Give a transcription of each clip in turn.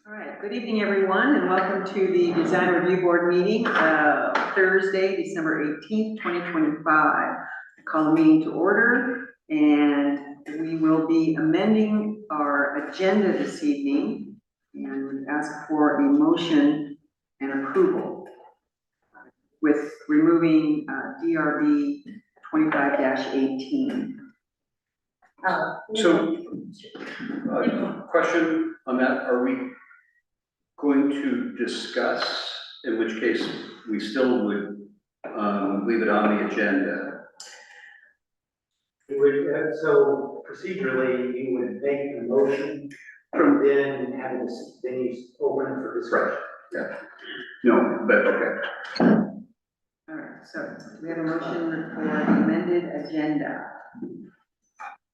All right, good evening, everyone, and welcome to the Design Review Board meeting, Thursday, December 18th, 2025. I call the meeting to order, and we will be amending our agenda this evening, and we ask for a motion and approval with removing DRB 25-18. So, question on that, are we going to discuss, in which case we still would leave it on the agenda? You would, so procedurally, you would make the motion, from then have it, then you open for discussion. Yeah. No, but okay. All right, so we have a motion for the amended agenda.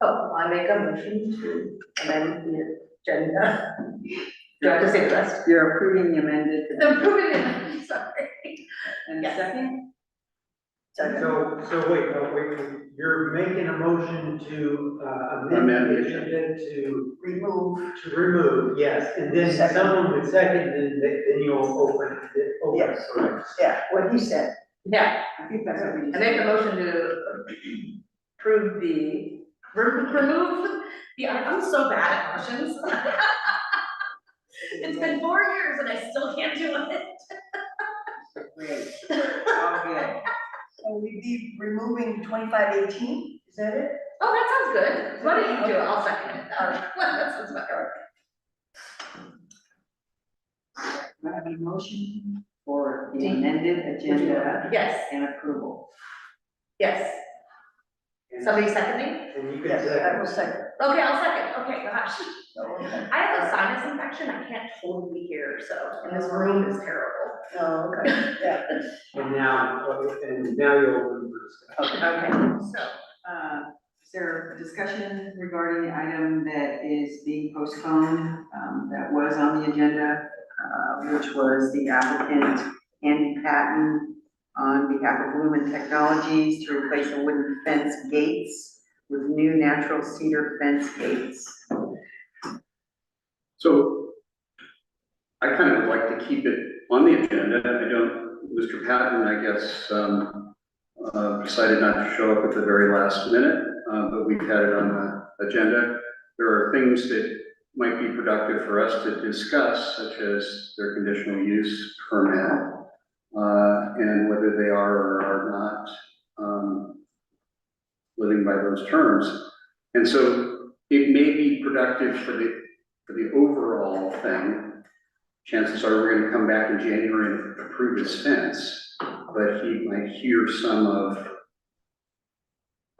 Oh, I make a motion to amend the agenda. Do I have to say the rest? You're approving the amended. Approving it, sorry. And Yes. second? So wait, you're making a motion to amend the agenda to remove, yes, and then Second. someone would second, then you'll open it. Yes. Correct. Yeah, what he said. Yeah, I think that's what we just. I make a motion to approve the, remove the, I'm so bad at motions. It's been 4 years and I still can't do it. Great. All good. So we'd be removing 2518, is that it? Oh, that sounds good. Why don't you do it? I'll second it. That sounds better. I have a motion for the amended agenda Yes, and approval. yes. Somebody seconding? And you can Yes, I second. will second. Okay, I'll second. Okay, gosh. So, okay. I have a sinus infection. I can't totally hear, so, and this room is terrible. Oh, okay, yeah. And now you'll open for discussion. Okay, so, is there a discussion regarding the item that is being postponed, that was on the agenda, which was the applicant Andy Patton on behalf of Lumen Technologies to replace the wooden fence gates with new natural cedar fence gates. So I kind of would like to keep it on the agenda. I don't, Mr. Patton, I guess, decided not to show up at the very last minute, but we've had it on the agenda. There are things that might be productive for us to discuss, such as their conditional use permit, and whether they are or are not living by those terms. And so it may be productive for the overall thing. Chances are we're going to come back in January and approve his fence, but he might hear some of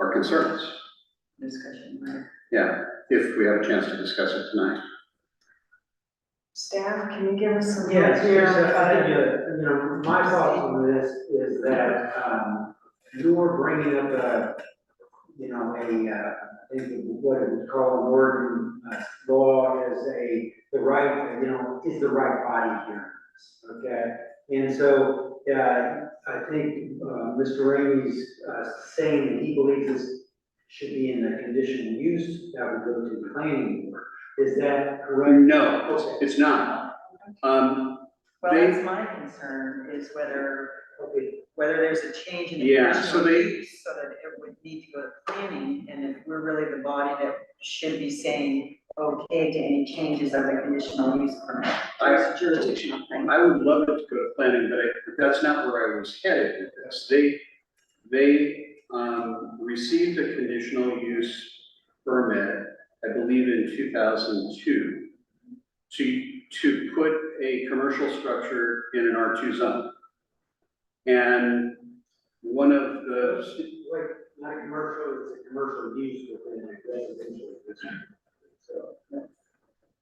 our concerns. Discussion, right? Yeah, if we have a chance to discuss it tonight. Staff, can you give us some? Yes, thoughts here yes, on I how think, to- my thoughts on this is that, you're bringing up I think what it would call an Oregon law as the right body here, okay? And so, I think, Mr. Ramey's saying that he believes this should be in the conditional use that would go to the planning board. Is that correct? No, it's not. Well, They- that's my concern, is whether Okay. there's a change in the Yeah, conditional so they- use, so that it would need to go to planning, and if we're really the body that should be saying okay to any changes of the conditional use permit. It's a jurisdictional thing. I would love it to go to planning, but that's not where I was headed with this. They received a conditional use permit, I believe in 2002, to put a commercial structure in an R2 zone. And one of the, Wait, not a commercial, it's a commercial use within a residential district. So,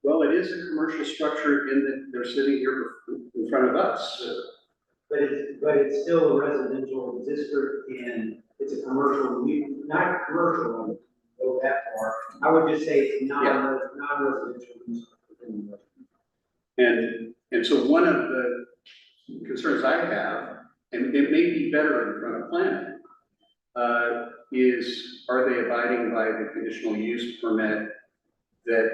well, it is a commercial structure in that they're sitting here in front of us. but it's still a residential district and it's a commercial, not commercial, I wouldn't go that far. I would just say it's non-residential use within the. And so one of the concerns I have, and it may be better in front of planning, is are they abiding by the conditional use permit that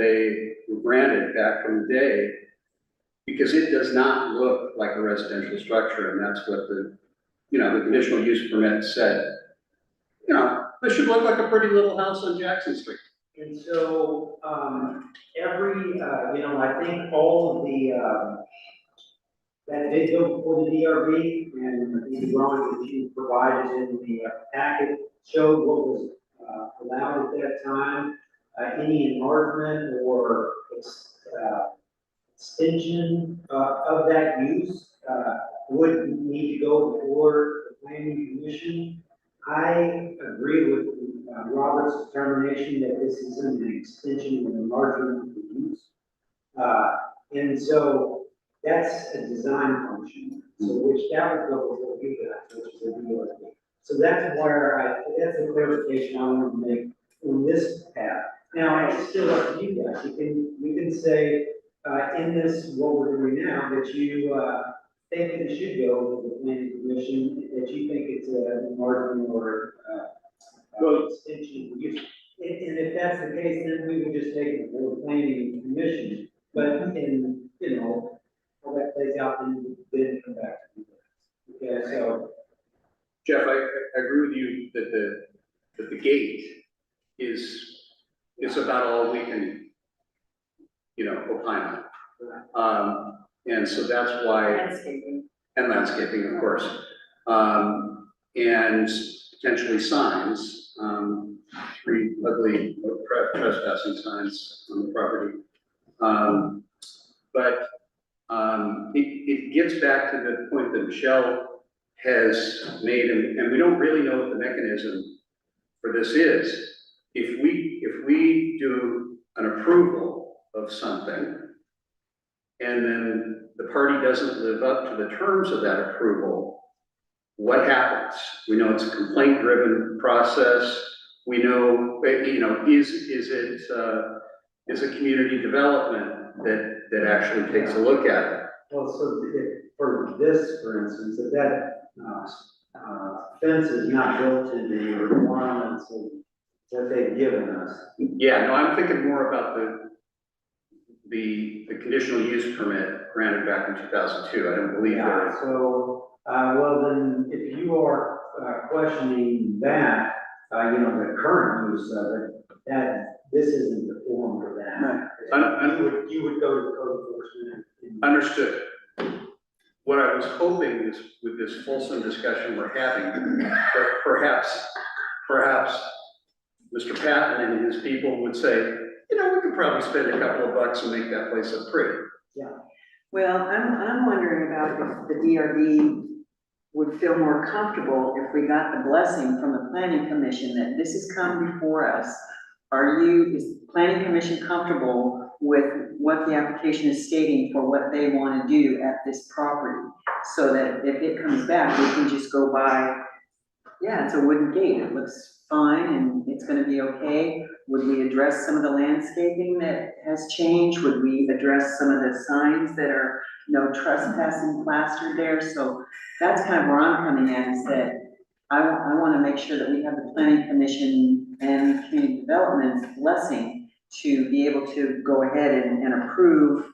they were granted back from the day, because it does not look like a residential structure, and that's what the, the conditional use permit said. This should look like a pretty little house on Jackson Street. And so, I think all of the, that did go for the DRB, and the drawing that you provided in the packet showed what was allowed at that time. Any enlargement or extension of that use would need to go before the planning commission. I agree with Robert's determination that this is an extension and enlargement of the use. And so that's a design function, so which that would go before we got, which is a DRB. So that's that's a clarification I want to make on this path. Now, it's still up to you guys. You can say, in this, what we're doing now, that you, think it should go to the planning commission, that you think it's an enlargement or, extension of use. And if that's the case, then we would just take it to the planning commission, but how that plays out, then come back to you guys. Okay, so. Jeff, I agree with you that the gate is about all we can, opine on. And so that's why. Landscaping. And landscaping, of course. And potentially signs, 3 ugly trespassing signs on the property. But it gets back to the point that Michelle has made, and we don't really know what the mechanism for this is. If we do an approval of something, and then the party doesn't live up to the terms of that approval, what happens? We know it's a complaint-driven process. We know, is a community development that actually takes a look at it. Well, so for this, for instance, if that fence is not built to the requirements that they've given us. Yeah, no, I'm thinking more about the conditional use permit granted back in 2002. I don't believe there is. So, well, then, if you are questioning that, the current use of it, that this isn't the form for that. You would go to the code enforcement. Understood. What I was hoping is, with this fulsome discussion we're having, that perhaps Mr. Patton and his people would say, we could probably spend a couple of bucks and make that place look pretty. Yeah. Well, I'm wondering about if the DRB would feel more comfortable if we got the blessing from the planning commission that this has come before us. Is the planning commission comfortable with what the application is stating for what they want to do at this property? So that if it comes back, we can just go by, yeah, it's a wooden gate, it looks fine and it's gonna be okay. Would we address some of the landscaping that has changed? Would we address some of the signs that are no trespassing plastered there? So that's kind of where I'm coming at, is that I want to make sure that we have the planning commission and community development's blessing to be able to go ahead and approve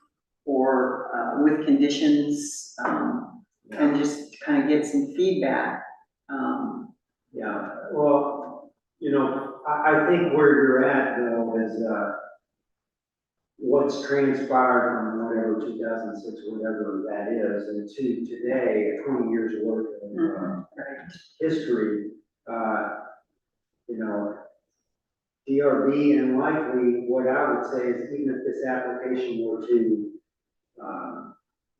or with conditions, and just kind of get some feedback. Yeah, well, I think where you're at though is, what's transpired from whatever 2006, whatever that is, and to today, 20 years worth of history, DRB, and likely what I would say is, even if this application were to,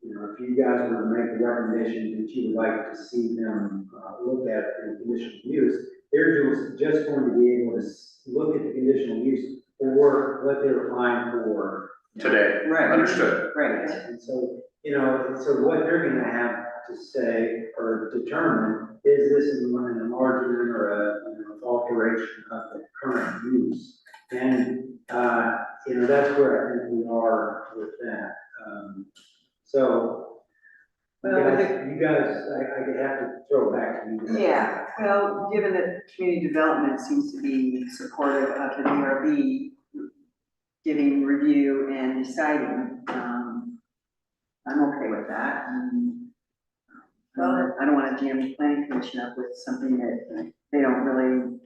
if you guys were to make a recommendation that you would like to see them look at the conditional use, they're just going to be able to look at the conditional use for what they're applying for Today. Right. Understood. Right. And so, so what they're gonna have to say or determine, is this an enlargement or an alteration of the current use? And, that's where I think we are with that. So, Well, you guys, I could have to throw it back to you. Yeah, well, given that community development seems to be supportive of the DRB, giving review and deciding. I'm okay with that. I don't want to jam the planning commission up with something that they don't really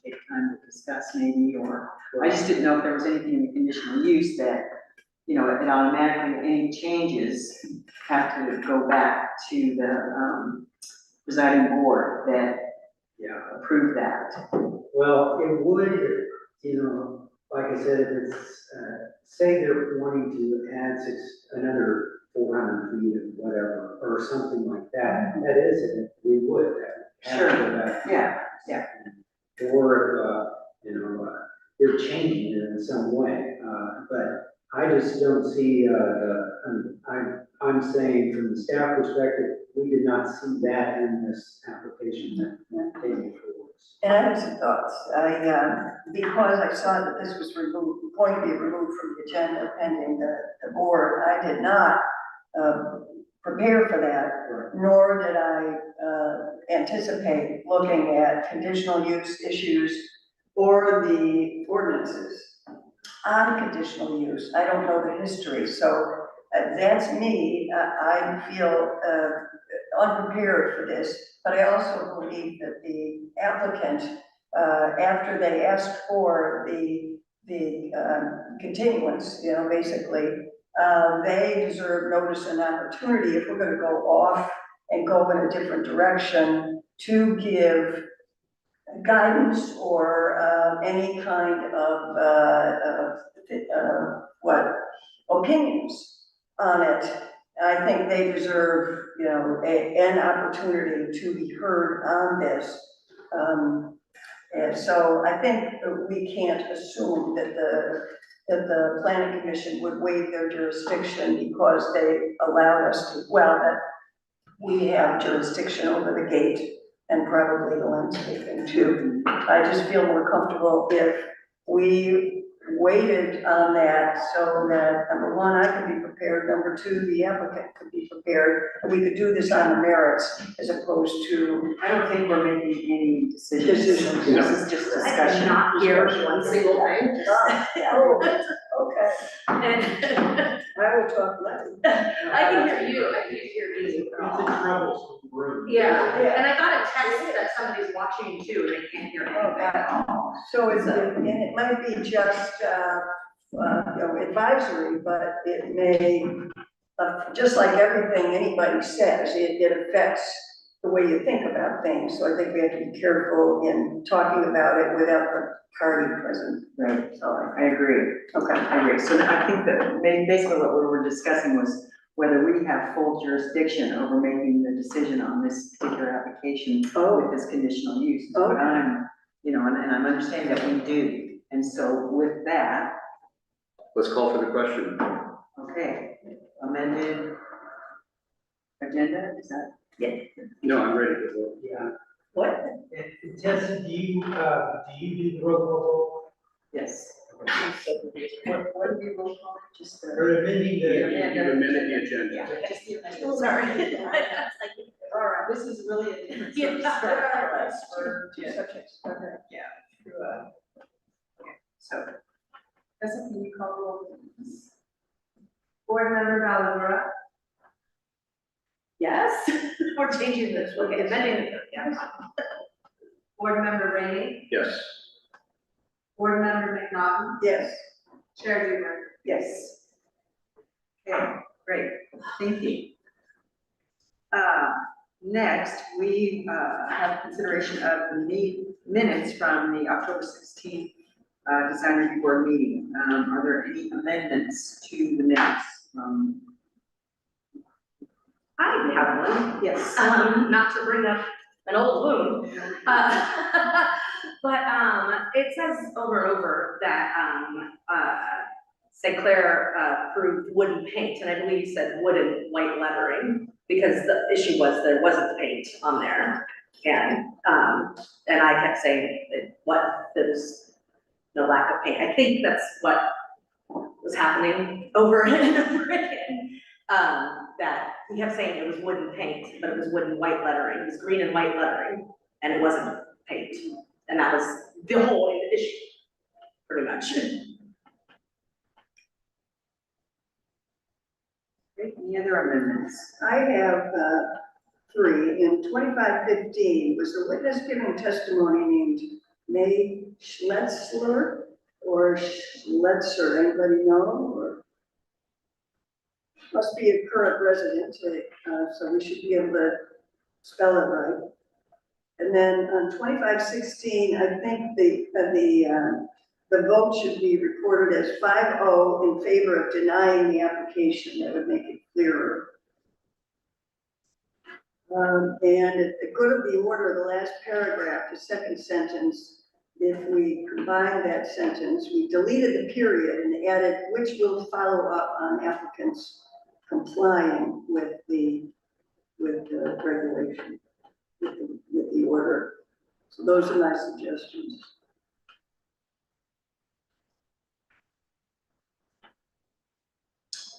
take time to discuss maybe, or I just didn't know if there was anything in the conditional use that, you know, it automatically, any changes have to go back to the presiding board that approved that. Well, it would, you know, like I said, if it's, say they're wanting to add another 400 feet or whatever, or something like that, that is it, we would have to go back. Yeah. Or, you know, they're changing it in some way, but I just don't see, I'm saying from the staff perspective, we did not see that in this application that came before us. And I have some thoughts. Because I saw that this was going to be removed from the agenda pending the board, I did not prepare for that, nor did I anticipate looking at conditional use issues or the ordinances on conditional use. I don't know the history, so that's me. I feel unprepared for this, but I also believe that the applicant, after they asked for the continuance, you know, basically, they deserve notice and opportunity, if we're gonna go off and go in a different direction, to give guidance or any kind of opinions on it. I think they deserve, you know, an opportunity to be heard on this. And so I think we can't assume that the planning commission would waive their jurisdiction because they allowed us to, well, that we have jurisdiction over the gate and probably the landscaping too. I just feel more comfortable if we waited on that so that, number one, I could be prepared, number two, the applicant could be prepared, and we could do this on the merits as opposed to. I don't think we're making any decisions. Decisions. This is just I discussion. did not hear one single thing. Oh, okay, And I will talk later. I can hear you, I can hear me. It's a troublesome room. Yeah, and I got a text that somebody's watching too, and they can't hear anything. So it's, and it might be just, you know, advisory, but it may, just like everything anybody says, it affects the way you think about things. So I think we have to be careful in talking about it without the party present. Right, So I agree. okay. I agree. So I think that basically what we were discussing was whether we have full jurisdiction over making the decision on this particular application with this conditional use. But I'm, you know, and I'm understanding that we do. And so with that, Let's call for the question. okay, amended agenda, is that? No, I'm ready to vote. Yeah. What? Tessa, do you do the roll call? Yes. What do we roll call? Just Or amending You've the. amended the agenda. Sorry. All right, this is really a different sort of start for us. two subjects, okay. So, Tessa, can you call the roll, please? Board member Valadora? Yes, we're changing this, we're amending it, yeah. Board member Rainey, Yes. board member McNaughton, Yes. Chair Huber. Yes. Okay, great, thank you. Next, we have consideration of the minutes from the October 16th Design Review Board meeting. Are there any amendments to the minutes? I have one. Yes. Not to bring up an old wound. But it says over and over that St. Clair approved wooden paint, and I believe you said wooden white lettering, because the issue was there wasn't paint on there. And I kept saying that there's no lack of paint. I think that's what was happening over and over again. That he kept saying it was wooden paint, but it was wooden white lettering. It was green and white lettering, and it wasn't paint. And that was the whole issue pretty much. Any other amendments? I have, three. In 2515, was the witness giving testimony named May Schletzler or Schletzer, anybody know, or? Must be a current resident, so we should be able to spell it right. And then on 2516, I think the vote should be recorded as 5-0 in favor of denying the application. That would make it clearer. And at the good of the order, the last paragraph, the second sentence, if we combine that sentence, we deleted the period and added, which will follow up on applicants complying with the regulation, with the order. So those are my suggestions.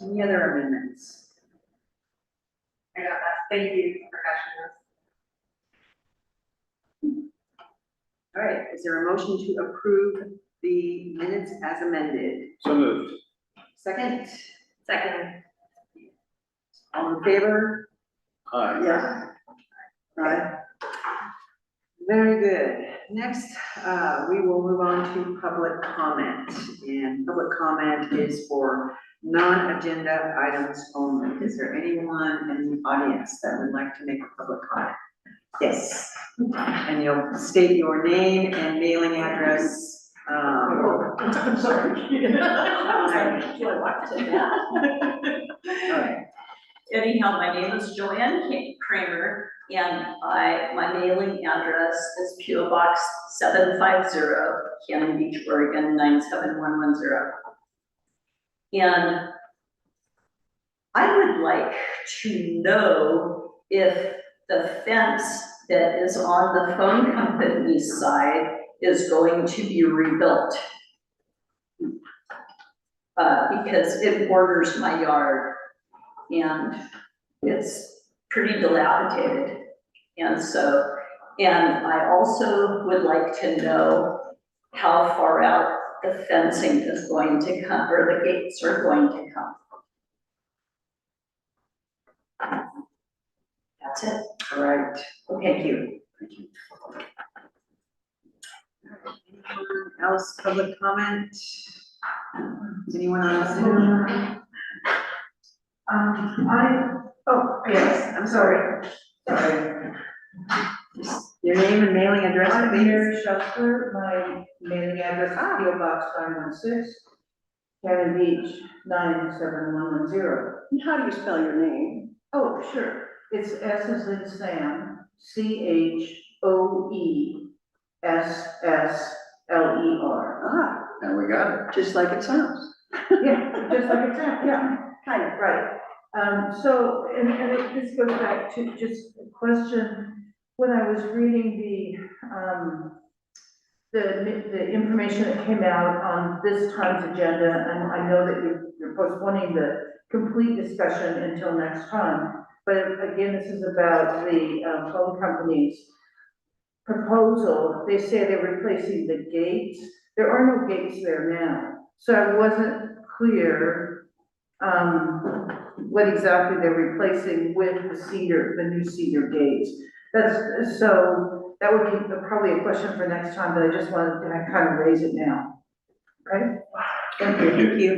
Any other amendments? I got that, thank you for catching this. All right, is there a motion to approve the minutes as amended? So moved. Second, Second. all in favor? Aye. Yes. Right. Very good. Next, we will move on to public comment. And public comment is for non-agenda items only. Is there anyone in the audience that would like to make a public comment? Yes. And you'll state your name and mailing address. I'm sorry. I was like, do I want to do that? All right. Anyhow, my name is Joanne Kramer, and my mailing address is P.O. Box 750, Cannon Beach, Oregon 97110. And I would like to know if the fence that is on the phone company's side is going to be rebuilt. Because it borders my yard and it's pretty dilapidated. And I also would like to know how far out the fencing is going to come, or the gates are going to come. That's it. All right. Thank you. Anyone else, public comment? Anyone on Zoom? Oh, yes, I'm sorry. Sorry. Your name and mailing address, I'm please. Mary Shuster, my mailing address is P.O. Box 916, Cannon Beach 97110. And how do you spell your name? Oh, sure, it's S as in Sam, CHOESSLER. Ah, Now we got it. just like it sounds. Yeah, just like it sounds, yeah, Kind of. right. So, this goes back to just a question, when I was reading the information that came out on this time's agenda, and I know that you're postponing the complete discussion until next time, but again, this is about the phone company's proposal. They say they're replacing the gates. There are no gates there now, so I wasn't clear what exactly they're replacing with the new cedar gates. So that would be probably a question for next time, but I just wanted to kind of raise it now. Okay? Thank you. Thank you.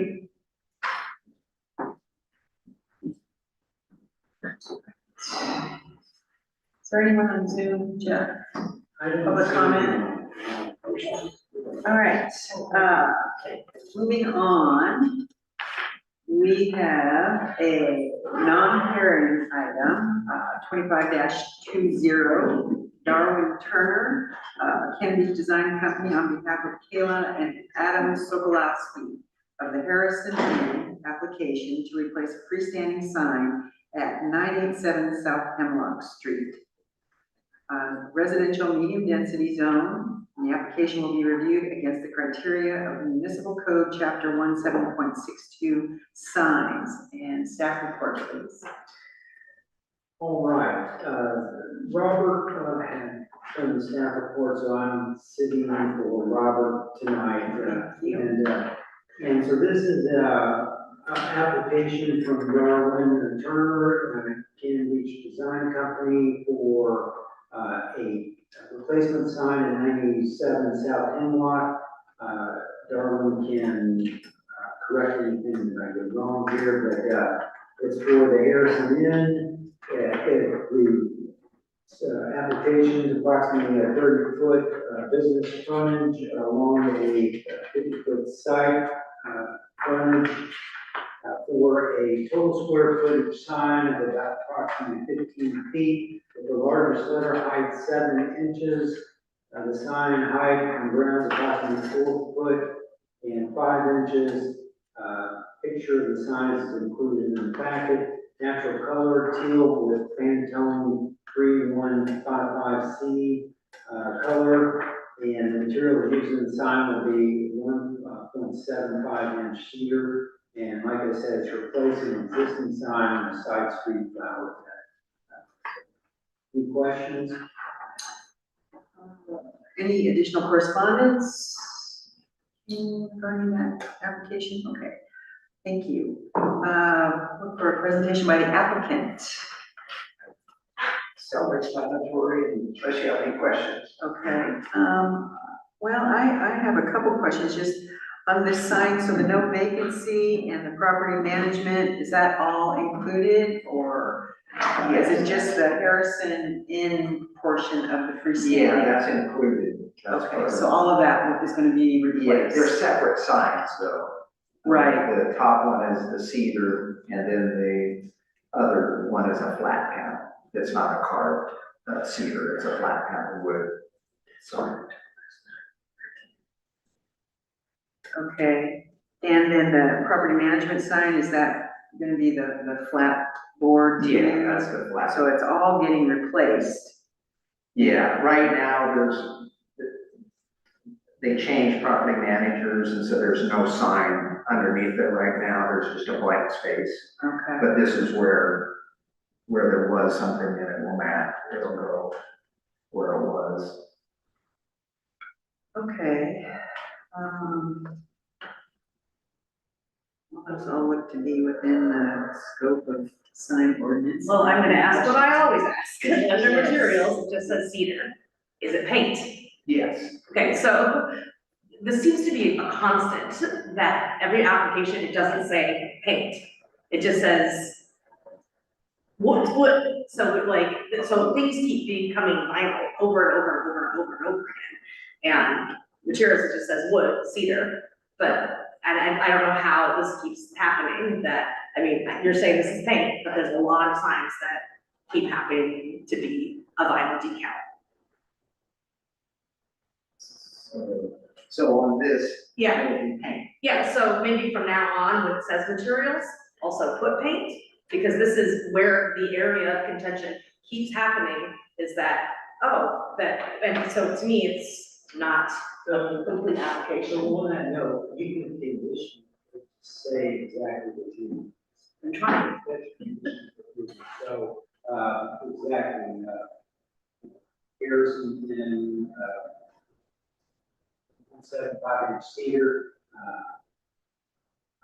Is there anyone on Zoom, Jeff? Public comment? All right, moving on. We have a non-hearing item, 25-20, Darwin Turner, Kennedy Design Company, on behalf of Kayla and Adam Sokolowski of the Harrison Inn application to replace a freestanding sign at 987 South Hemlock Street. Residential medium density zone. The application will be reviewed against the criteria of Municipal Code Chapter 17.62 signs, and staff report, please. All right, Robert had from the staff report, so I'm sitting in for Robert tonight. And so this is an application from Darwin Turner, Cannon Beach Design Company for a replacement sign at 97 South Hemlock. Darwin can correct anything that I get wrong here, but it's for the Harrison Inn. The application is approximately a 30-foot business frontage along a 50-foot site frontage for a total square footage sign of about approximately 15 feet, with the largest letter height 7 inches. The sign height from ground is approximately 4 foot and 5 inches. Picture of the sign is included in the packet. Natural color teal with Pantone 3155C color, and the material used in the sign will be 1.75 inch cedar. And like I said, it's replacing an existing sign on a side street flower bed. Any questions? Any additional correspondence regarding that application? Okay, thank you. Look for a presentation by the applicant. Self-explanatory, and unless you have any questions. Okay, well, I have a couple questions, just on this sign, so the no vacancy and the property management, is that all included, or is it just the Harrison Inn portion of the freestanding? Yeah, that's included. That's Okay, part of so it. all of that is gonna be Yeah, replaced? they're separate signs though. Right. The top one is the cedar, and then the other one is a flat panel. It's not a carved cedar, it's a flat panel wood sign. Okay, and then the property management sign, is that gonna be the flat board? too? Yeah, that's the flat. So it's all getting replaced? Yeah, right now, they changed property managers, and so there's no sign underneath it right now, there's just a blank space. Okay, But this is where there was something in it, will match, it'll go where it was. okay. Well, those all look to be within the scope of sign ordinance. Well, I'm gonna ask what I always ask, under Yes. materials, it just says cedar, is it paint? Yes. Okay, so this seems to be a constant, that every application, it doesn't say paint, it just says wood, so so things keep becoming vinyl over and over and over and over and over again. And materials, it just says wood, cedar, but, and I don't know how this keeps happening, that, I mean, you're saying this is paint, but there's a lot of signs that keep happening to be a vinyl decal. So on this, Yeah. it'll be paint. Yeah, so maybe from now on, when it says materials, also put paint, because this is where the area of contention keeps happening, is that, and so to me, it's not a complete application. So on that note, you can condition, say exactly what you. I'm trying. So, exactly, Harrison in, 1.75 inch cedar,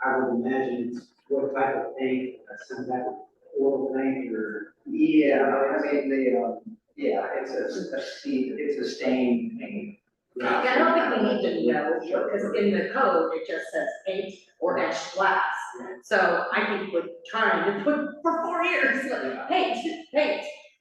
I would imagine it's what type of paint, some type of oil paint or. Yeah, I mean, yeah, it's a stained paint. Yeah, I don't think we need to know, because in the code, it just says paint or etched glass. So I keep trying to put for 4 years, like, paint,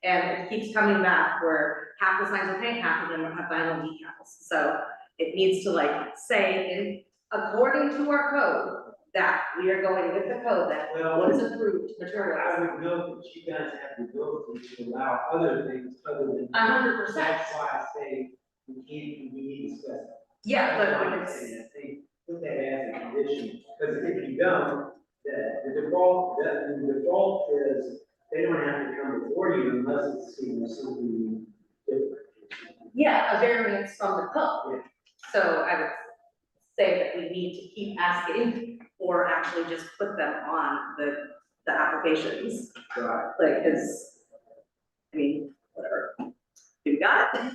and it keeps coming back where half the signs are paint, half of them have vinyl decals. So it needs to say, according to our code, that we are going with the code, that what is approved I material. would know that you guys have the ability to allow other things other than. 100%. That's why I say we need to discuss. Yeah, but when I it's, think, put that as a condition, because if you don't, the default is, they don't have to come before you unless it's, something different. yeah, a variance from the code. Yeah. So I would say that we need to keep asking, or actually just put them on the applications, Right. like, cause, I mean, whatever, you got it.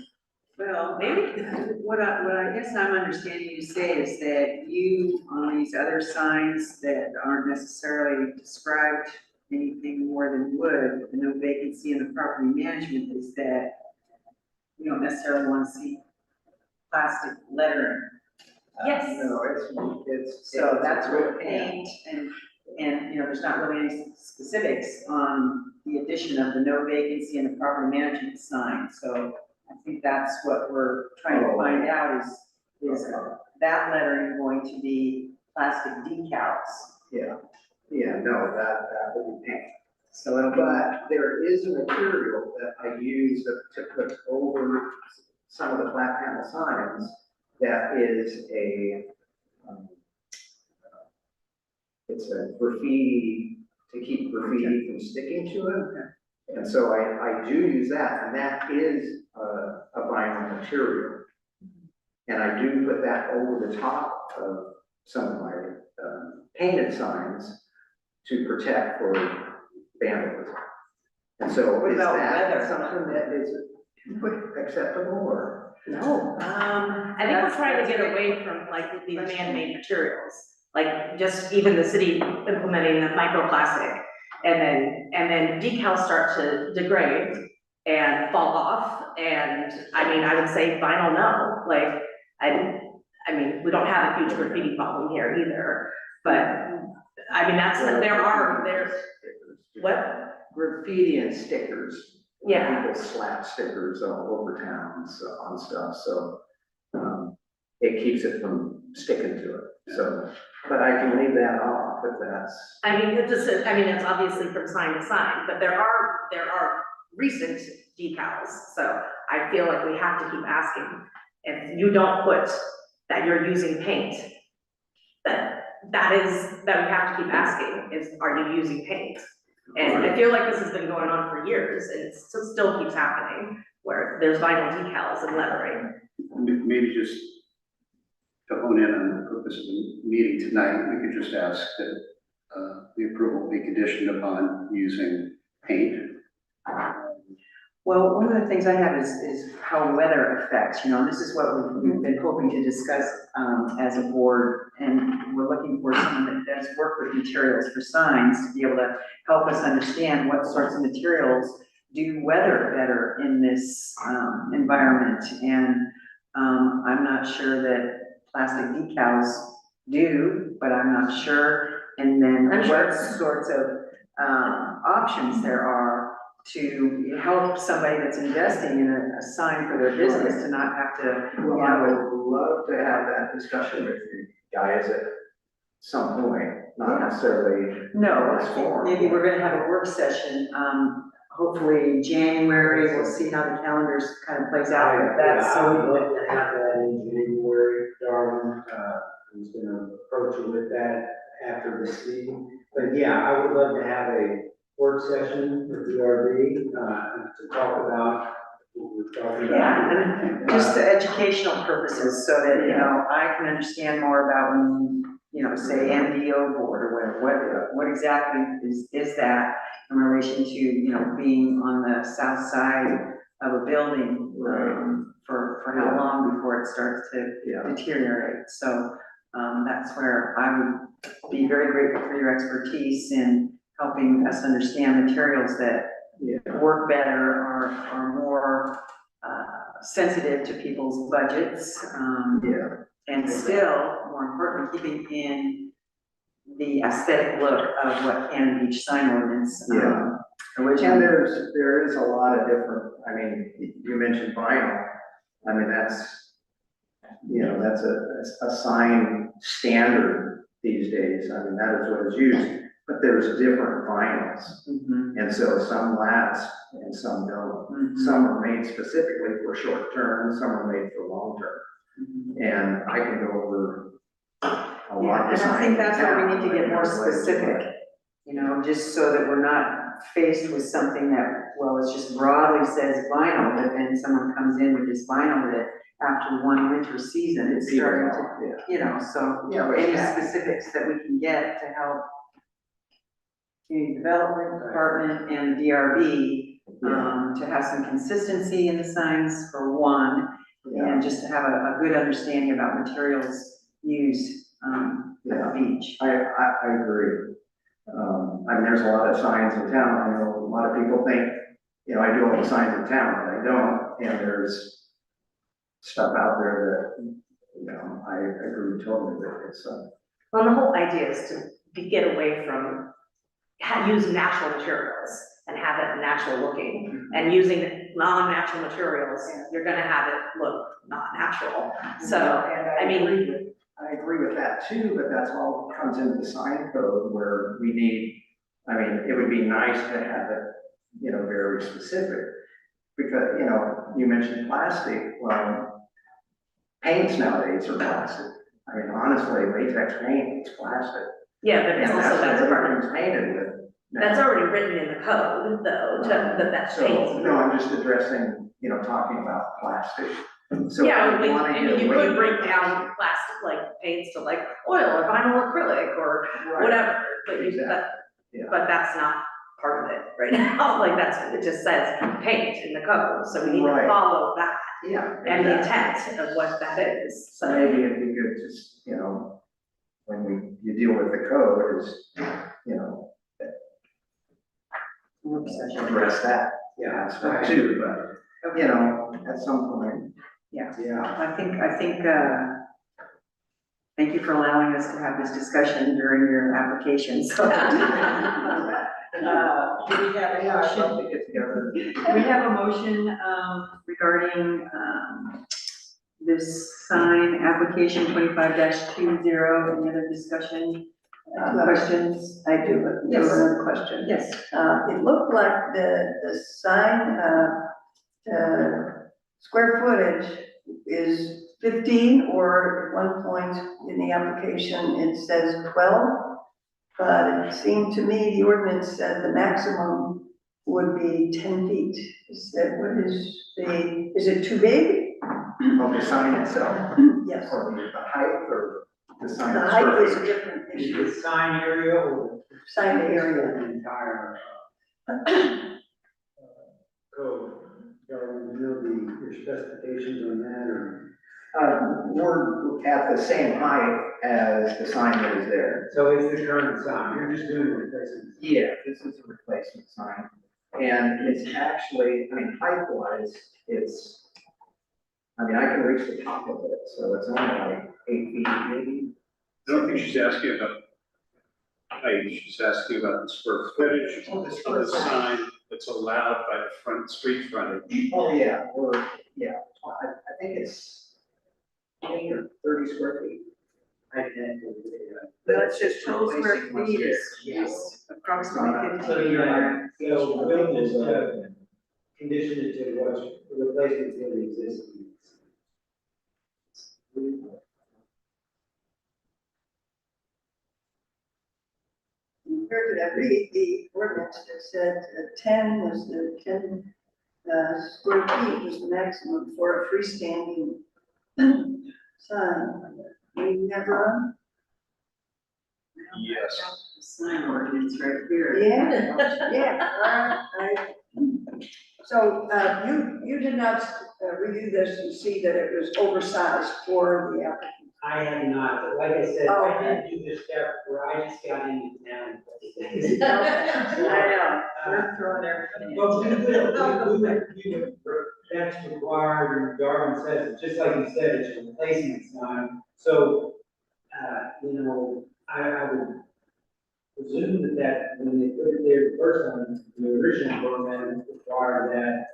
Well, maybe, what I guess I'm understanding you say is that you, on these other signs that aren't necessarily described anything more than wood, the no vacancy in the property management, is that you don't necessarily want to see plastic lettering. Yes. No, it's. So that's where the yeah. paint and, you know, there's not really any specifics on the addition of the no vacancy in the property management sign. So I think that's what we're trying to find out is that lettering going to be plastic decals? Yeah, no, that would be paint. So it'll be, But there is a material that I use to put over some of the flat panel signs that is it's a graffiti, to keep graffiti from sticking to it. And so I do use that, and that is a vinyl material. And I do put that over the top of some of my painted signs to protect for vandalism. And so What is about that weather? something that is acceptable or? no. I think we're trying to get away from like these man-made materials, like just even the city implementing the microplastic. And then decals start to degrade and fall off, and I mean, I would say vinyl, no, like, I mean, we don't have a huge graffiti problem here either, but, I mean, there's, what? Graffiti and stickers. Yeah. People slap stickers all over towns on stuff, so, it keeps it from sticking to it, so. But I can leave that off if that's. I mean, it's obviously from sign to sign, but there are recent decals, so I feel like we have to keep asking. If you don't put that you're using paint, we have to keep asking is, are you using paint? And I feel like this has been going on for years, and it still keeps happening, where there's vinyl decals and lettering. Maybe just to hone in on the purpose of the meeting tonight, we could just ask that the approval be conditioned upon using paint. Well, one of the things I have is how weather affects, you know, this is what we've been hoping to discuss, as a board. And we're looking for someone that does work with materials for signs to be able to help us understand what sorts of materials do weather better in this, environment. And, I'm not sure that plastic decals do, but I'm not sure. And then I'm sure. what sorts of, options there are to help somebody that's investing in a sign for their business to not have to, you Well, I know, would love to have that discussion with you guys at some point, not Yeah. necessarily. no, this I think forum. maybe we're gonna have a work session, hopefully January, we'll see how the calendars kind of plays out, but that's I would something love that. to have that in January, Darwin, I was gonna approach you with that after this meeting. But yeah, I would love to have a work session with the RB, to talk about what we're talking about. Yeah, and just the educational purposes, so that, you know, I can understand more about when, you know, say MDO board or whatever, what exactly is that in relation to, you know, being on the south side of a building, for how long before it starts to Yeah. deteriorate. So, that's where I would be very grateful for your expertise in helping us understand materials that Yeah. work better, are more, sensitive to people's budgets, Yeah. and still, more importantly, keeping in the aesthetic look of what Cannon Beach sign ordinance, And originally. there is a lot of different, I mean, you mentioned vinyl, I mean, that's, you know, that's a sign standard these days, I mean, that is what is used, but there's different vinyls. Mhm, And so some last and some don't. mhm, Some are made specifically for short term, some are made for long term. mhm. And I can go over a lot Yeah, of and signs. I think that's where we need to now, get more like, what is it? specific, you know, just so that we're not faced with something that, well, it's just broadly says vinyl, but then someone comes in with this vinyl that after one winter season, it's starting to, Yeah. you know, so, Yeah, any yeah. specifics that we can get to help community development department and the DRB, to have some consistency in the signs for one, and just to have a good understanding about materials used, at the beach. I agree. I mean, there's a lot of signs in town, I know a lot of people think, you know, I do all the signs in town, but I don't, and there's stuff out there that, you know, I agree totally that it's, Well, the whole idea is to get away from using natural materials and have it natural looking, and using non-natural materials, you're gonna have it look not natural. So, and I mean- I agree with that too, but that's all comes into the sign code where we need, I mean, it would be nice to have it, you know, very specific. Because, you know, you mentioned plastic, well, paints nowadays are plastic. I mean, honestly, latex paint is plastic. yeah, but it's And also, that's what part of, everything's painted with. now. that's already written in the code, though, that's So, paints. no, I'm just addressing, you know, talking about plastic. So Yeah, if we wanna I get mean, you away could break from down plastic, like paints to like oil or vinyl acrylic or Right. whatever, but you, Exactly. that, Yeah. but that's not part of it right now, like that's, it just says paint in the code, so we need to Right. follow that Yeah. and the exactly. intent of what that is, So so. maybe it'd be good to, you know, when you deal with the code is, you know, Work session. address that Yeah, aspect too, but, you know, at some point. yeah. I think, thank you for allowing us to have this discussion during your application, so. Do we have a Yeah, I'd love motion? to get together. Do we have a motion, regarding, this sign application 25-20? Any other discussion, questions? I do, but Yes. another question. Yes. It looked like the sign, square footage is 15, or at one point in the application, it says 12. But it seemed to me the ordinance said the maximum would be 10 feet. Is it too big? Of the sign itself, Yes. or the height, or the sign. The height is a square different Is issue, it sign area or? sign area. The entire, code, or you know, your specifications on that, or? We're at the same height as the sign that is there. So it's the current sign, you're just doing the replacement. Yeah, this is a replacement sign. And it's actually, I mean, height-wise, I can reach the top of it, so it's only like 8 feet maybe. I don't think she's asking about height, she's asking about the square footage of the sign that's allowed by the front street frontage. Oh, yeah, I think it's 20 or 30 square feet. That's just total square Replacing what's feet there. is approximately So 15. so we'll just, condition it to what's replacement to the existing. Where did I read the ordinance that said 10 was the 10 square feet was the maximum for a freestanding sign? We never, Yes. Sign ordinance right here. yeah. So, you did not review this and see that it was oversized for the applicant? I have not, but like I said, Oh, I okay. didn't do this step where I just got into town. I know. We're throwing everything in. Well, we would, that's required, and Darwin says, it, just like you said, it's a replacement sign. So, you know, I would presume that when they put it there the first time, the original program required that,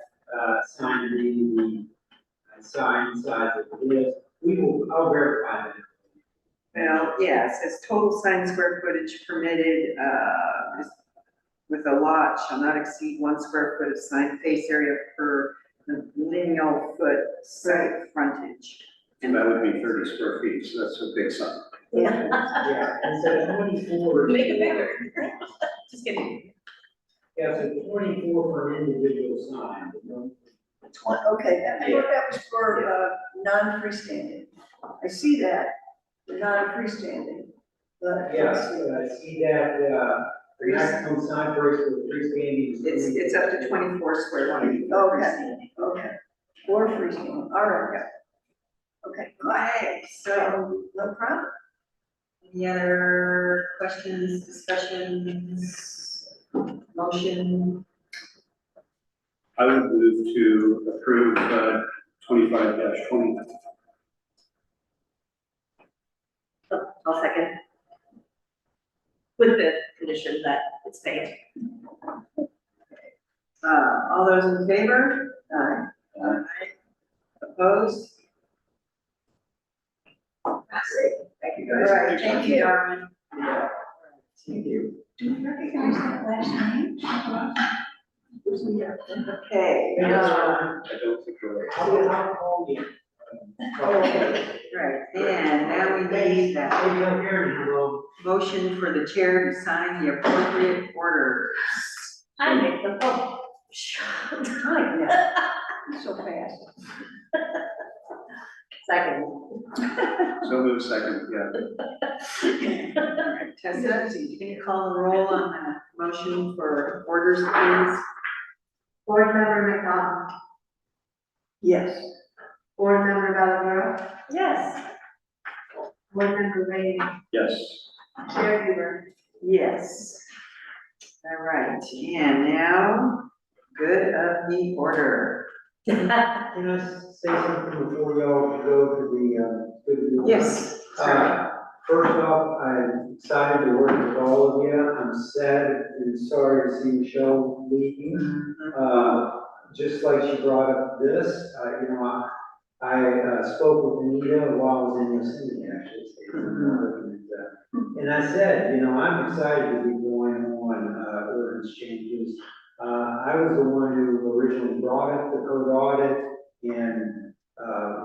sign to be the sign size of it is. I'll verify that. Well, yeah, it says total sign square footage permitted, with a lot shall not exceed 1 square foot of sign face area per lineal foot site frontage. And that would be 30 square feet, so that's a big sign. Yeah. Yeah, and so 24. Make it bigger. Just kidding. Yeah, so 24 for an individual sign, you know. Okay, I thought that was for, non-freestanding. I see that, the non-freestanding, but. Yes, I see that, the maximum sign price for freestanding. It's up to 24 square feet. Okay. Okay, for freestanding, all right. Okay, so, no problem. Any other questions, discussions, motion? I would move to approve, 25-20. I'll second. With the condition that it's paid. All those in favor? Aye. Opposed? Thank you guys. All right, thank you. Darwin. Yeah. Thank you. Do you recognize that last name? Okay, I don't think you're right. okay, right, and now we need that motion for the chair to sign the appropriate orders. I make the, So fast. second. So move second, yeah. All right, Tessa, can you call the roll on the motion for orders, please? Board Member McNaught, Yes. Board Member Valadero, Yes. Board Member Rainey, Yes. Chair Huber. Yes. All right, and now, good of the order. Can I say something before we all go to the? Yes. First off, I'm excited to work with all of you. I'm sad and sorry to see Michelle leaving. Just like she brought up this, I spoke with Anita while I was in Yosemite, actually. And I said, I'm excited to be going on, ordinance changes. I was the one who originally brought up the code audit and,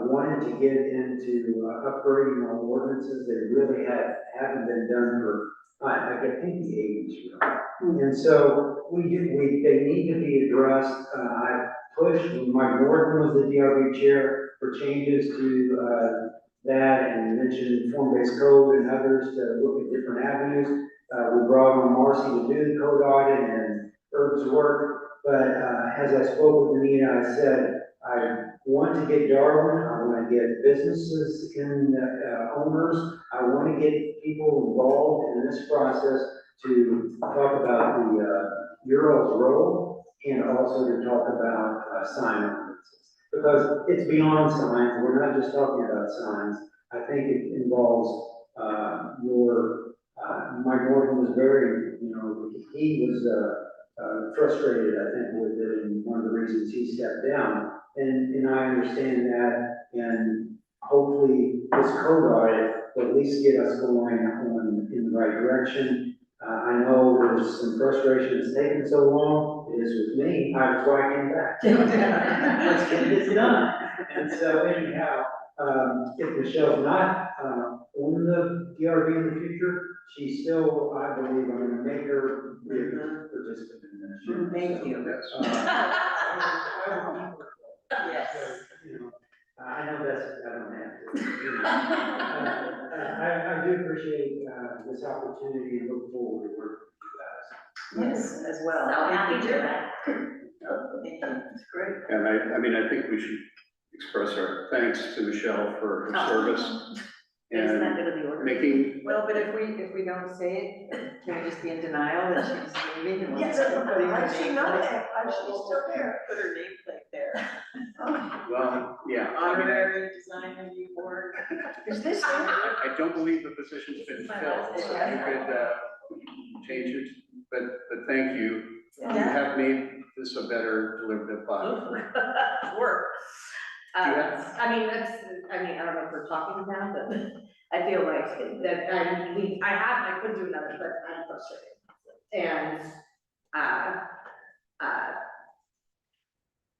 wanted to get into upgrading our ordinances. They really haven't been done for, I think the '80s, really. And so they need to be addressed. I pushed, when Mike Norton was the DRB chair, for changes to, that, and mentioned form-based code and others to look at different avenues. We brought on Marcy to do the code audit and Herb's work, but, as I spoke with Anita, I said, I want to get Darwin, I want to get businesses in, owners, I want to get people involved in this process to talk about the, Ural's role and also to talk about, sign ordinances. Because it's beyond signs, we're not just talking about signs, I think it involves, Mike Norton was very, he was, frustrated, I think, with it, and one of the reasons he stepped down. And I understand that, and hopefully this code audit will at least get us going in the right direction. I know there's some frustration it's taken so long, it is with me, that's why I came back. Let's get this done. And so anyhow, if Michelle's not, on the DRB in the future, she's still, I believe, I'm gonna make her be a participant in this. Thank you. Yes. I know I don't have to. I do appreciate, this opportunity and look forward to working with you guys. Yes, as well. So happy to do that. Thank you, that's great. And I think we should express our thanks to Michelle for her service Isn't that and good of the order? making, Well, but if we don't say it, can we just be in denial that she's leaving? And we'll Yes, just put her I see name none of plate- that, she's still there. Put her name plate there. well, yeah. I mean, Honorary design review board. Is this it? I don't believe the position's been filled, so you could, change it, but thank you. You have made this a better deliberative body. Work. Do you have- I mean, I don't know if we're talking now, but I feel like that, I could do another, but I'm frustrated. And,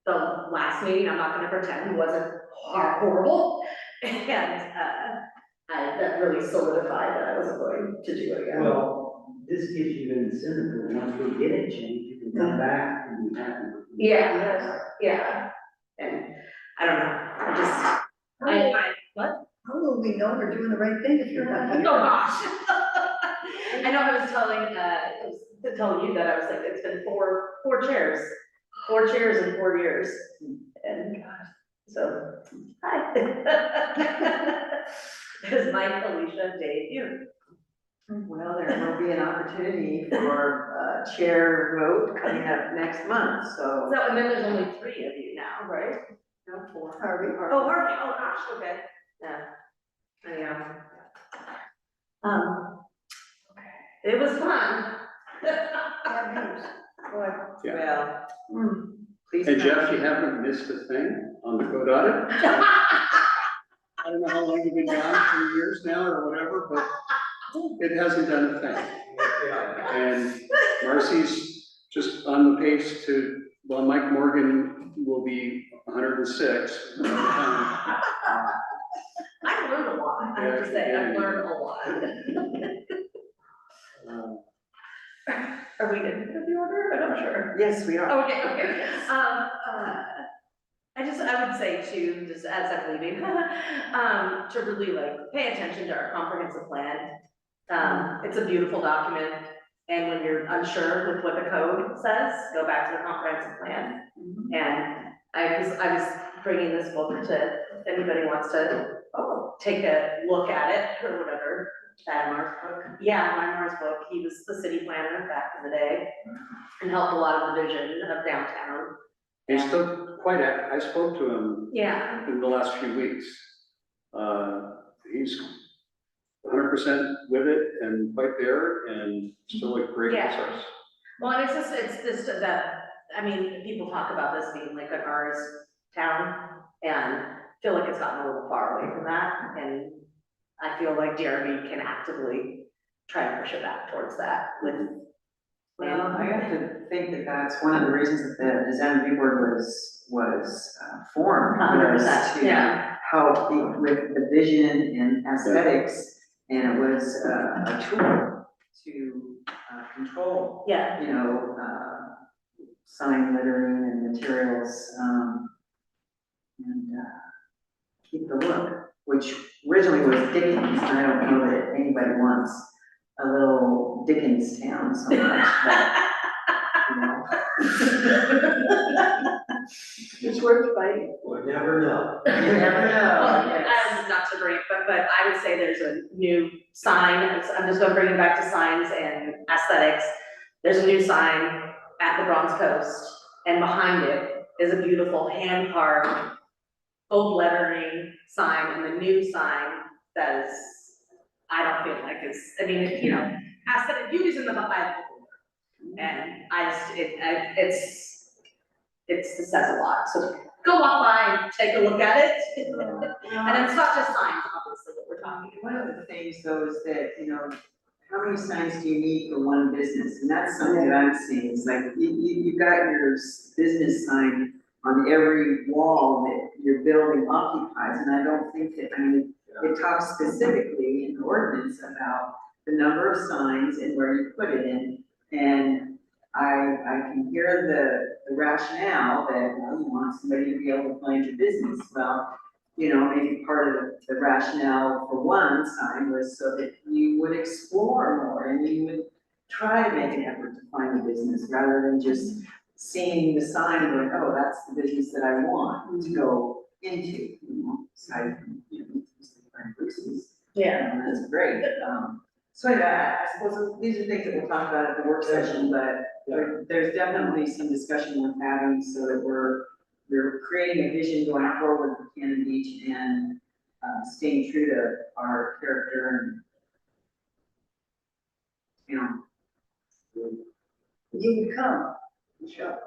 the last meeting, I'm not gonna pretend, wasn't horrible. And, that really solidified that I wasn't going to do it again. Well, this gives you an incentive, once we get it changed, you can come back and be happy with it. Yeah, yeah, and I don't know, what? How will we know we're doing the right thing if you're not Oh, here? gosh. I know, I was telling you that, I was like, it's been four chairs in 4 years, and God, So, hi. There's Mike, Alicia, Dave, you. Well, there will be an opportunity for chair vote coming up next month, so. So, and then there's only 3 of you now, right? No, four. Harvey. Oh, Harvey, oh gosh, okay, yeah. Anyhow. It was fun. Bad news. Boy, Yeah. Well, please. And come. Jeff, you haven't missed a thing on the code audit? I don't know how long you've been gone, 3 years now or whatever, but it hasn't done a thing. And Marcy's just on the pace to, well, Mike Morgan will be 106 by the time. I learned a lot, I have to say, I've learned a lot. Are we in the order? I'm not sure. Yes, we are. Okay, okay. I would say too, just as I'm leaving, to really like pay attention to our comprehensive plan. It's a beautiful document, and when you're unsure with what the code says, go back to the comprehensive plan. And I was bringing this book to, if anybody wants to, take a look at it or whatever. Mark's book. Yeah, Weimar's book, he was the city planner back in the day and helped a lot of the vision of downtown. He's still quite active. I spoke to him Yeah, in the last few weeks. He's 100% with it and quite there and still a great Yeah. resource. well, and it's just that, I mean, people talk about this being like an ours town, and I feel like it's gotten a little far away from that, and I feel like DRB can actively try and push it back towards that with. Well, I have to think that that's one of the reasons that the design review board was formed. 100%, was to yeah. help with the vision and aesthetics, and it was a tool to control, Yeah, you know, sign lettering and materials, and keep the look, which originally was Dickens, and I don't know that anybody wants a little Dickens town so much, but, you know. it's worth fighting. We'll never know. You never know. well, Yes. not to bring it, but I would say there's a new sign, I'm just gonna bring it back to signs and aesthetics. There's a new sign at the Bronx Coast, and behind it is a beautiful hand carved gold lettering sign, and the new sign that is, I don't feel like it's, I mean, you know, aesthetic beauty's in the eye of the beholder. And I just, it says a lot, so go walk by and take a look at it. And it's not just signs, obviously, that we're talking One about. of the things though is that, you know, how many signs do you need for one business? And that's something that I'm seeing, it's like, you've got your business sign on every wall that your building occupies, and I don't think that, I mean, it talks specifically in the ordinance about the number of signs and where you put it in. And I can hear the rationale that, well, you want somebody to be able to find your business. Well, you know, maybe part of the rationale for one sign was so that you would explore more and you would try to make an effort to find the business rather than just seeing the sign and going, oh, that's the business that I want to go into, you know, aside from, you know, Bruce's. Yeah. That's great. So yeah, I suppose these are things that we'll talk about at the work session, but there's definitely some discussion worth having so that we're creating a vision going forward for Cannon Beach and staying true to our character and, you know. You would come, Michelle,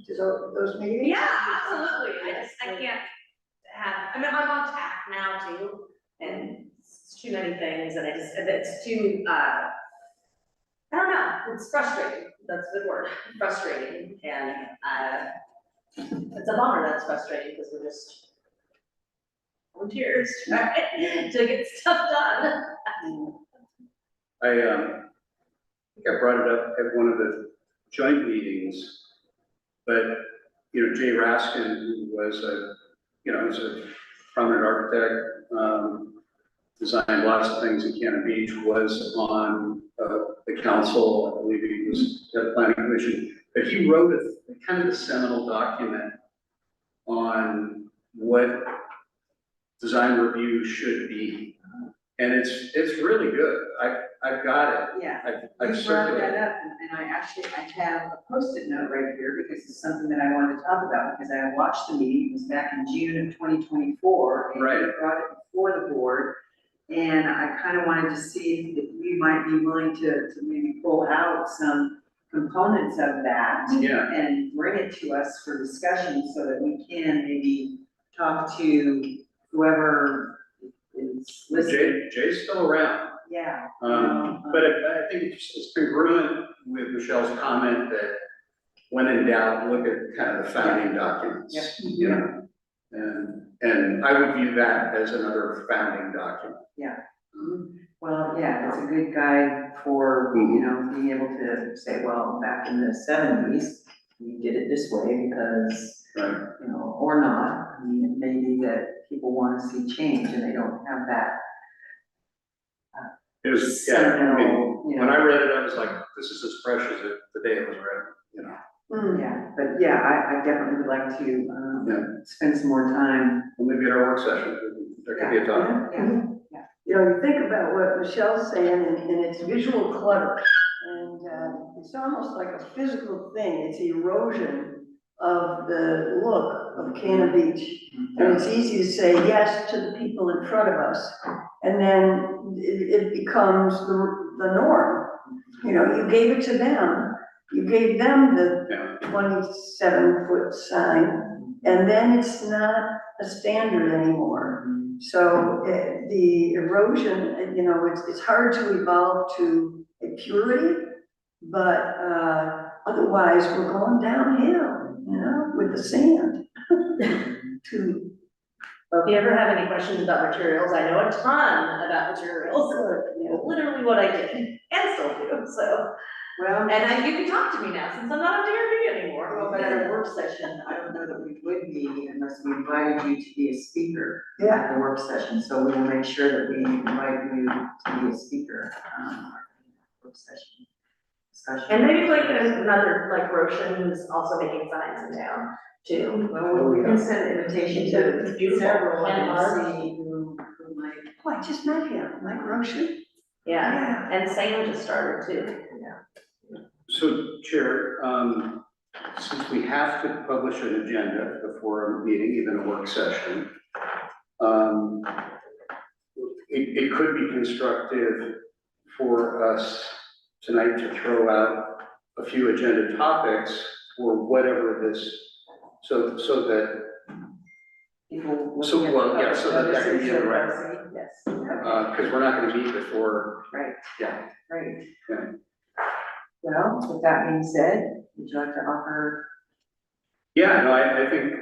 to those meetings? Yeah, absolutely, I can't I mean, I'm on tack now too, and it's too many things, and it's too, I don't know, it's frustrating, that's a good word, frustrating, and, it's a bummer that's frustrating, because we're just volunteers, right, to get stuff done. I think I brought it up at one of the joint meetings, but, you know, Jay Raskin, who was was a prominent architect, designed lots of things in Cannon Beach, was on the council, I believe he was at the planning commission, but he wrote a kind of a seminal document on what design review should be. And it's really good. I've got it. Yeah. I've You brought that circulated. up, and I have a Post-it note right here, because it's something that I wanted to talk about, because I watched the meeting, it was back in June of 2024. And Right. you brought it before the board, and I kind of wanted to see if you might be willing to maybe pull out some components of that Yeah, and bring it to us for discussion, so that we can maybe talk to whoever is listening. Jay's still around. Yeah. But I think it's congruent with Michelle's comment that when in doubt, look at kind of the founding documents. Yep. You know, and I would view that as another founding document. Well, yeah, it's a good guide for, you know, being able to say, well, back in the 70s, we did it this way because, Right. you know, or not. I mean, it may be that people want to see change and they don't have that. It was, yeah, I mean, Sentimental, you know. when I read it, I was like, this is as fresh as the day it was read, you know. Yeah, but yeah, I definitely would like to, spend some more time. Well, maybe at our work session, there could be a topic. Yeah, You know, you think about what Michelle's saying, and it's visual clutter, and it's almost like a physical thing, it's erosion of the look of Cannon Beach. And it's easy to say yes to the people in front of us, and then it becomes the norm. You know, you gave it to them, you gave them the Yeah. 27-foot sign, and then it's not a standard anymore. So the erosion, you know, it's hard to evolve to a purity, but otherwise we're going downhill, you know, with the sand. To, Well, if you ever have any questions about materials, I know a ton about materials, literally what I did and still do, so. well, And you can talk to me now, since I'm not a DRB anymore. well, but at a work session, I don't know that we would be unless we invited you to be a speaker yeah, at the work session, so we will make sure that we invite you to be a speaker, work session. Discussion. And maybe like there's another, like Roshan is also making signs in town too. Well, we can send an invitation to It's beautiful. several and And see who might. oh, I just met him, Mike Roshan. Yeah, and Sam just started too. So, Chair, since we have to publish an agenda before a meeting, even a work session, it could be constructive for us tonight to throw out a few agenda topics for whatever this, so that, People. So, well, yeah, so that can be in the record. Yes, because we're not gonna meet before, right. yeah. Right. Yeah. Well, with that being said, would you like to offer? Yeah, no, I think,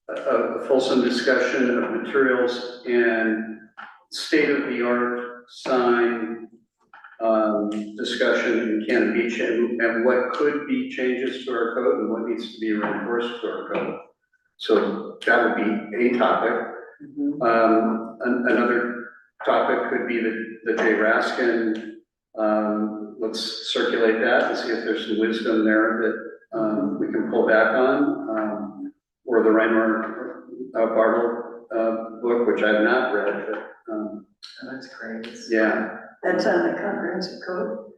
a fulsome discussion of materials and state-of-the-art sign, discussion in Cannon Beach and what could be changes to our code and what needs to be reinforced to our code. So that would be a topic. Another topic could be the J. Raskin, let's circulate that and see if there's some wisdom there that, we can pull back on, or the Reinhard, Bartle, book, which I've not read, but, Oh, that's great. yeah. That's on the comprehensive code.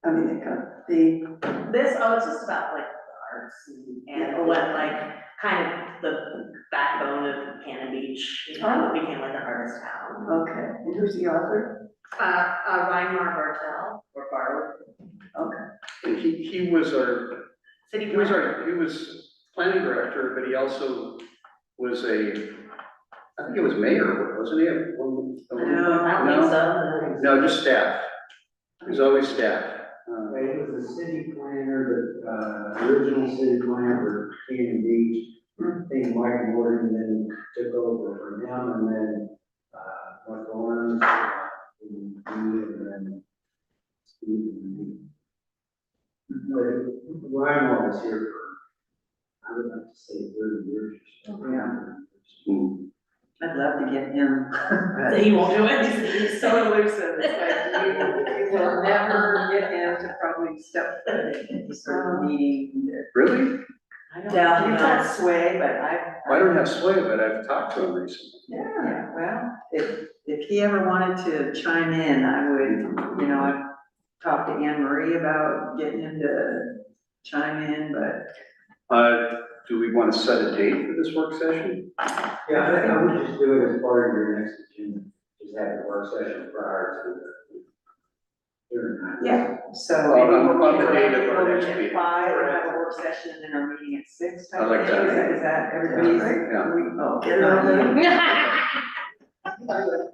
I mean, the This, it's just about like the arts and what, like, kind of the backbone of Cannon Beach, you know, how it became like an artist town. okay, and who's the author? Reinmar Bartel, or Bartle, Okay, And he was our, city. he was planning director, but he also was I think he was mayor, wasn't he? No, I don't think so. No, just staff. He was always staff. Right, it was the city planner, the original city planner for Cannon Beach. I think Mike Morgan then took over from him, and then, Mark Owens, and then Steve. But Ryan was here for, I would like to say 30 years or so. Yeah. I'd love to get him. He won't do it. He's so elusive, it's like, you will never get him to probably step foot in any sort of meeting. Really? I don't, Down you've the got line. sway, but I. I don't have sway, but I've talked to him recently. Yeah, well, if he ever wanted to chime in, I would, I'd talk to Anne Marie about getting him to chime in, but. Do we want to set a date for this work session? Yeah, I would just do it as part of your next agenda, just have a work session prior to the hearing. Yeah, so Well, maybe on we'll the keep date it of our at next meeting. 5, and have a work session, and then our meeting at 6 type I like of thing. that. Is that everybody's? Yeah. Oh, Get it on not you.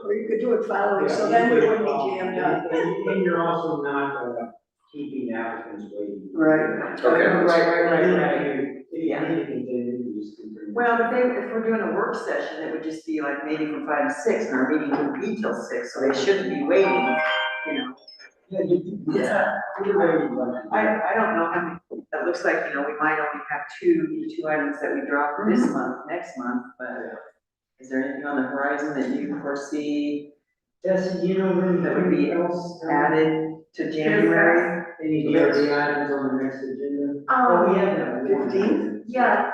Or you could do it following, so then we wouldn't be jammed up. And you're also not, keeping applicants waiting. Right. Okay. Right. If you need to continue, you just continue. Well, if we're doing a work session, it would just be like maybe from 5 to 6, and our meeting would be till 6, so they shouldn't be waiting, Yeah, yeah. Either way you want to do it. I don't know how many, that looks like, we might only have two items that we drop this month, next month, but is there anything on the horizon that you foresee Tessie, you know, that would be anything else? added to January? Any DRB items on the next agenda? Oh, we have that. 15th? Yeah,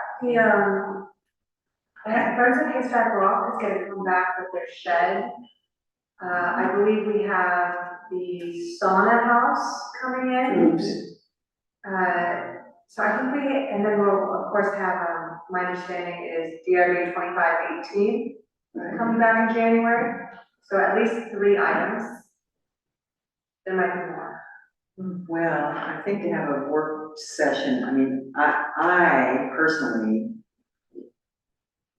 Friends of Haystack Rock is gonna come back with their shed. I believe we have the sauna house coming in. So I think and then we'll of course have, my understanding is DRB 2518 coming back in January. So at least 3 items. There might be more. Well, I think to have a work session, I mean, I personally,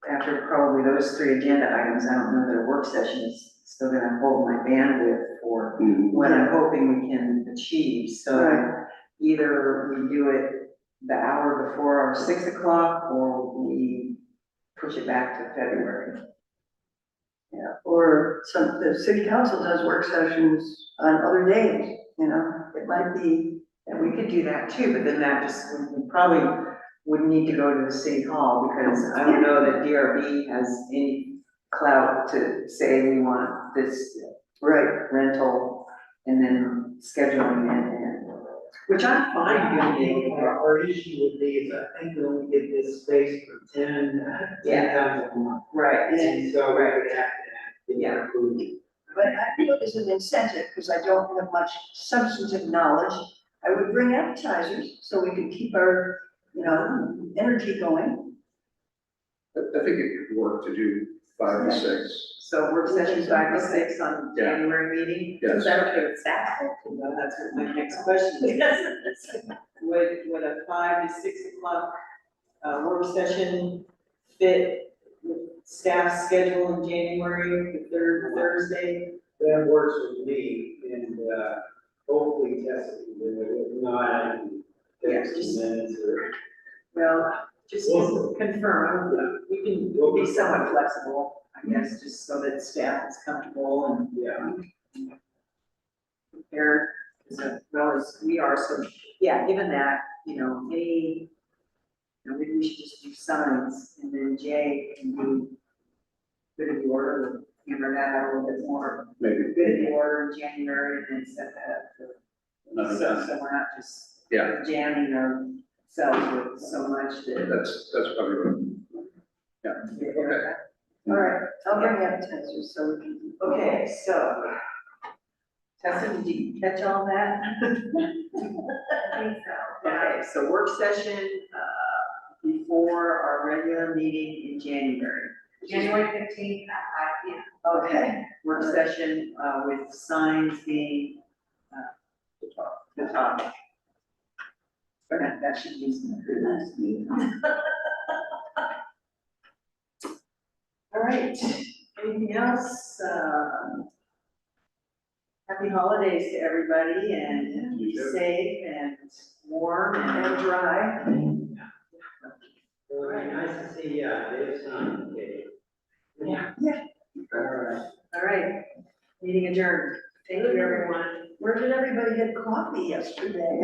after probably those 3 agenda items, I don't know that a work session is still gonna hold my bandwidth for what I'm hoping we can achieve. So Right. either we do it the hour before our 6 o'clock, or we push it back to February. Yeah, or the city council does work sessions on other days, it might be. And we could do that too, but then that just, we probably would need to go to the city hall, because I don't know that DRB has any clout to say we want this rental and then scheduling it, and, which I'm fine doing. Our issue would be is I think we only get this space for 10 times a month. Right. And so we would have to Yeah. have approved. But I feel as an incentive, because I don't have much substantive knowledge, I would bring appetizers so we could keep our, energy going. I think it could work to do 5 to 6. So work session 5 to 6 on Yeah. January meeting? Yes. Is that okay with staff? Well, that's what my next question is. Would a 5 to 6 o'clock, work session fit with staff schedule in January, the 3rd Thursday? That works with me, and, hopefully Tessa can do it, if not, I can text Yes. some minutes or. Well, just confirm, we can be somewhat flexible, I guess, just so that staff is comfortable and Yeah. prepared as well as we are, so, yeah, given that, maybe we should just do signs, and then Jay can do good of the order, we'll hammer that out a little bit more, Maybe good of the order in January, and then set that up for, another so time. we're not just Yeah. jamming ourselves with so much that. That's probably right. Okay. All right, I'll bring appetizers so we can. Okay, so, Tessa, did you catch all that? I think so. Okay, so work session, before our regular meeting in January. January 15th at 5 p.m. Okay. Work session, with signs being, the topic. That should be some. All right, anything else? Happy holidays to everybody, and be safe and warm And and dry. Well, it'd be nice to see, Dave sign, okay. yeah. All right. All right, meeting adjourned. Thank you, everyone. Where did everybody get coffee yesterday?